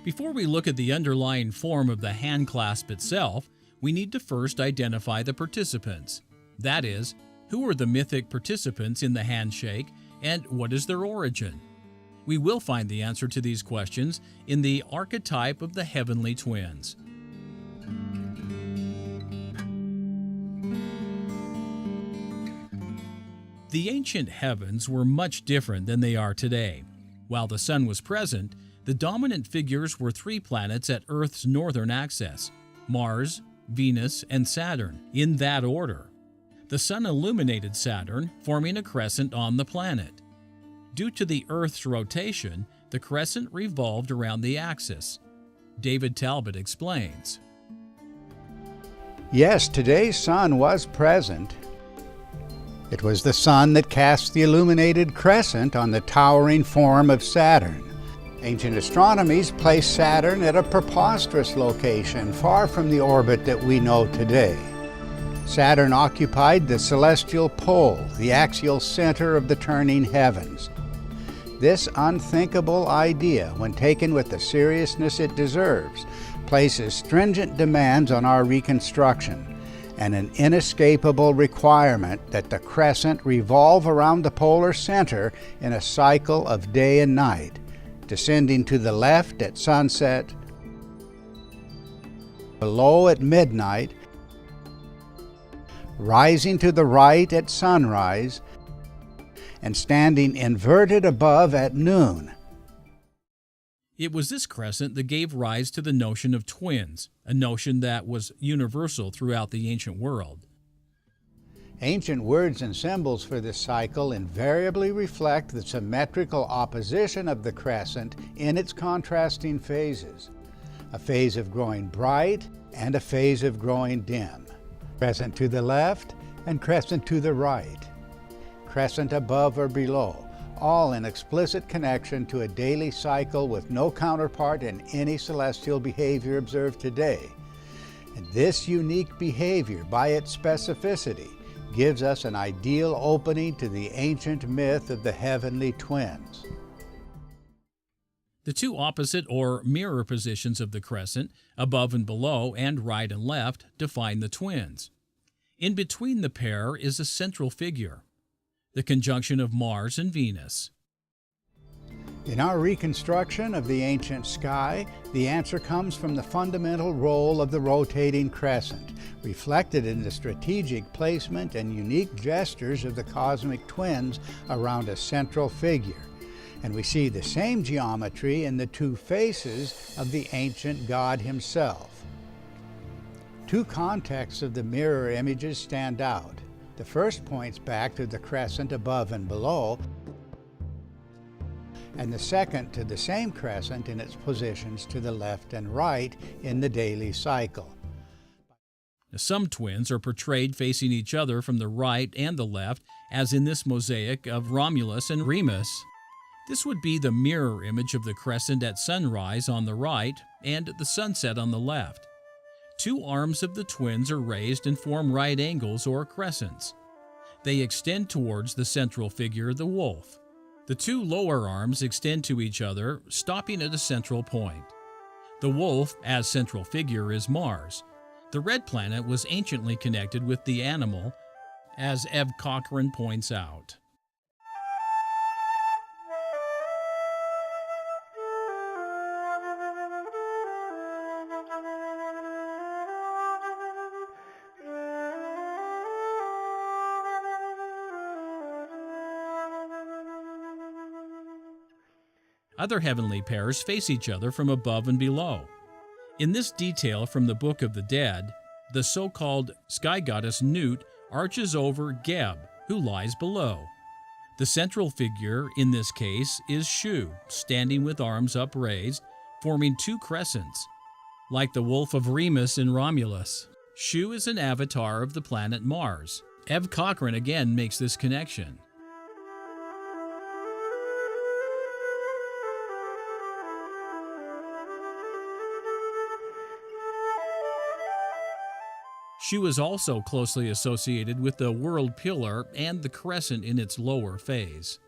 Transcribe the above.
Before we look at the underlying form of the hand clasp itself, we need to first identify the participants. That is, who are the mythic participants in the handshake and what is their origin? We will find the answer to these questions in the archetype of the heavenly twins. The ancient heavens were much different than they are today. While the sun was present, the dominant figures were three planets at Earth's northern axis: Mars, Venus, and Saturn, in that order. The sun illuminated Saturn, forming a crescent on the planet. Due to the Earth's rotation, the crescent revolved around the axis. David Talbot explains. Yes, today's sun was present. It was the sun that cast the illuminated crescent on the towering form of Saturn. Ancient astronomies placed Saturn at a preposterous location, far from the orbit that we know today. Saturn occupied the celestial pole, the axial center of the turning heavens. This unthinkable idea, when taken with the seriousness it deserves, places stringent demands on our reconstruction and an inescapable requirement that the crescent revolve around the polar center in a cycle of day and night, descending to the left at sunset, below at midnight, rising to the right at sunrise, and standing inverted above at noon. It was this crescent that gave rise to the notion of twins, a notion that was universal throughout the ancient world. Ancient words and symbols for this cycle invariably reflect the symmetrical opposition of the crescent in its contrasting phases: a phase of growing bright and a phase of growing dim, crescent to the left and crescent to the right, crescent above or below, all in explicit connection to a daily cycle with no counterpart in any celestial behavior observed today. And this unique behavior, by its specificity, gives us an ideal opening to the ancient myth of the heavenly twins. The two opposite or mirror positions of the crescent, above and below and right and left, define the twins. In between the pair is a central figure, the conjunction of Mars and Venus. In our reconstruction of the ancient sky, the answer comes from the fundamental role of the rotating crescent, reflected in the strategic placement and unique gestures of the cosmic twins around a central figure. And we see the same geometry in the two faces of the ancient god himself. Two contexts of the mirror images stand out. The first points back to the crescent above and below, and the second to the same crescent in its positions to the left and right in the daily cycle. Some twins are portrayed facing each other from the right and the left, as in this mosaic of Romulus and Remus. This would be the mirror image of the crescent at sunrise on the right and the sunset on the left. Two arms of the twins are raised and form right angles or crescents. They extend towards the central figure, the wolf. The two lower arms extend to each other, stopping at a central point. The wolf, as central figure, is Mars. The red planet was anciently connected with the animal, as Ev Cochrane points out. Other heavenly pairs face each other from above and below. In this detail from the Book of the Dead, the so-called sky goddess Nut arches over Geb, who lies below. The central figure in this case is Shu, standing with arms upraised, forming two crescents. Like the wolf of Remus in Romulus, Shu is an avatar of the planet Mars. Ev Cochrane again makes this connection. Shu is also closely associated with the world pillar and the crescent in its lower phase.